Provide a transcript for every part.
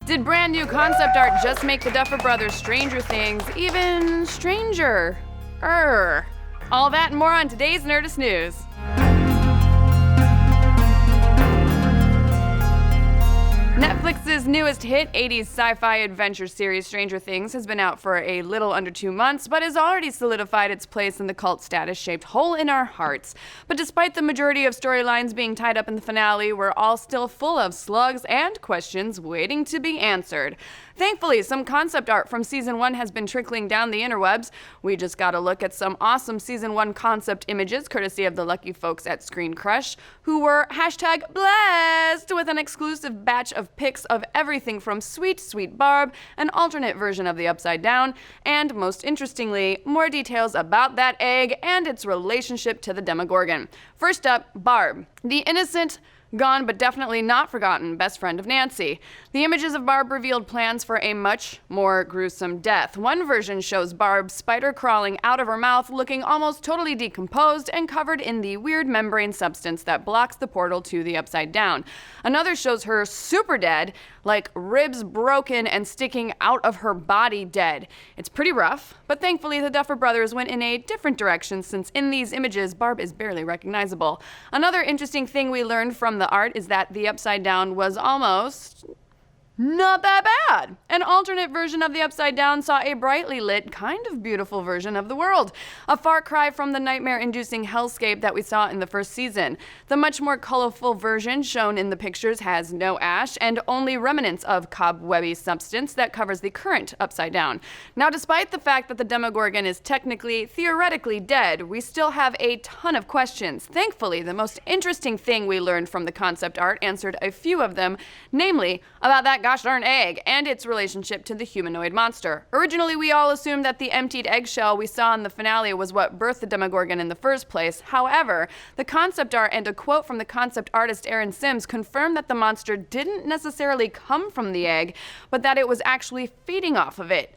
Did brand new concept art just make the Duffer Brothers' Stranger Things even stranger? All that and more on today's Nerdist News. Netflix's newest hit 80s sci-fi adventure series Stranger Things has been out for a little under 2 months, but has already solidified its place in the cult status-shaped hole in our hearts. But despite the majority of storylines being tied up in the finale, we're all still full of slugs and questions waiting to be answered. Thankfully, some concept art from Season 1 has been trickling down the interwebs. We just got a look at some awesome Season 1 concept images, courtesy of the lucky folks at Screen Crush, who were #blessed with an exclusive batch of pics of everything from Sweet, Sweet Barb, an alternate version of the Upside Down, and most interestingly, more details about that egg and its relationship to the Demogorgon. First up, Barb, the innocent, gone but definitely not forgotten best friend of Nancy. The images of Barb revealed plans for a much more gruesome death. One version shows Barb spider crawling out of her mouth, looking almost totally decomposed and covered in the weird membrane substance that blocks the portal to the Upside Down. Another shows her super dead, like ribs broken and sticking out of her body dead. It's pretty rough, but thankfully the Duffer Brothers went in a different direction, since in these images, Barb is barely recognizable. Another interesting thing we learned from the art is that the Upside Down was almost not that bad. An alternate version of the Upside Down saw a brightly lit, kind of beautiful version of the world. A far cry from the nightmare-inducing hellscape that we saw in the first season. The much more colorful version shown in the pictures has no ash and only remnants of cobwebby substance that covers the current Upside Down. Now, despite the fact that the Demogorgon is technically, theoretically dead, we still have a ton of questions. Thankfully, the most interesting thing we learned from the concept art answered a few of them, namely about that gosh darn egg and its relationship to the humanoid monster. Originally, we all assumed that the emptied eggshell we saw in the finale was what birthed the Demogorgon in the first place. However, the concept art and a quote from the concept artist Aaron Sims confirmed that the monster didn't necessarily come from the egg, but that it was actually feeding off of it.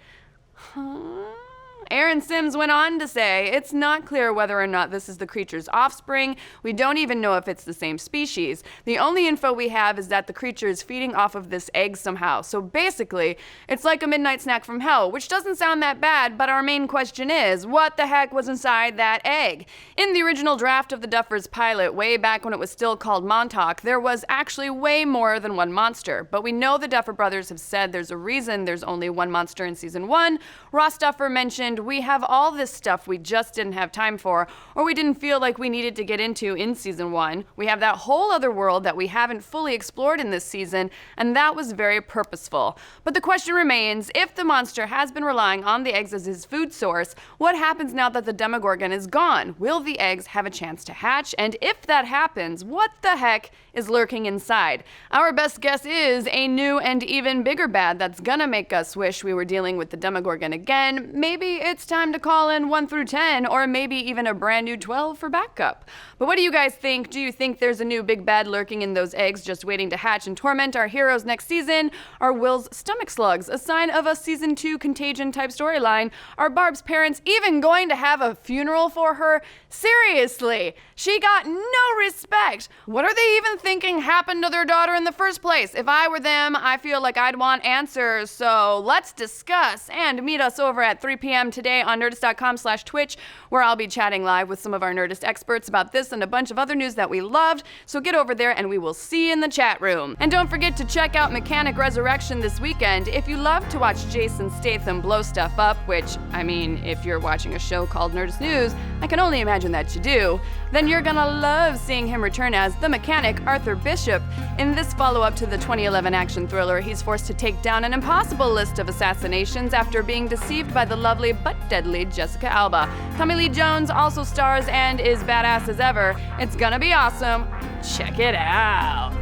Aaron Sims went on to say, it's not clear whether or not this is the creature's offspring. We don't even know if it's the same species. The only info we have is that the creature is feeding off of this egg somehow. So basically, it's like a midnight snack from hell, which doesn't sound that bad, but our main question is, what the heck was inside that egg? In the original draft of the Duffers pilot, way back when it was still called Montauk, there was actually way more than one monster. But we know the Duffer Brothers have said there's a reason there's only one monster in Season 1. Ross Duffer mentioned, we have all this stuff we just didn't have time for, or we didn't feel like we needed to get into in Season 1. We have that whole other world that we haven't fully explored in this season, and that was very purposeful. But the question remains, if the monster has been relying on the eggs as his food source, what happens now that the Demogorgon is gone? Will the eggs have a chance to hatch? And if that happens, what the heck is lurking inside? Our best guess is a new and even bigger bad that's gonna make us wish we were dealing with the Demogorgon again. Maybe it's time to call in 1 through 10, or maybe even a brand new 12 for backup. But what do you guys think? Do you think there's a new big bad lurking in those eggs just waiting to hatch and torment our heroes next season? Are Will's stomach slugs a sign of a Season 2 Contagion type storyline? Are Barb's parents even going to have a funeral for her? Seriously, she got no respect. What are they even thinking happened to their daughter in the first place? If I were them, I feel like I'd want answers. So let's discuss, and meet us over at 3 p.m. today on Nerdist.com/Twitch, where I'll be chatting live with some of our Nerdist experts about this and a bunch of other news that we loved. So get over there and we will see you in the chat room. And don't forget to check out Mechanic Resurrection this weekend. If you love to watch Jason Statham blow stuff up, which, I mean, if you're watching a show called Nerdist News, I can only imagine that you do, then you're gonna love seeing him return as the mechanic Arthur Bishop. In this follow-up to the 2011 action thriller, he's forced to take down an impossible list of assassinations after being deceived by the lovely but deadly Jessica Alba. Tommy Lee Jones also stars and is badass as ever. It's gonna be awesome. Check it out.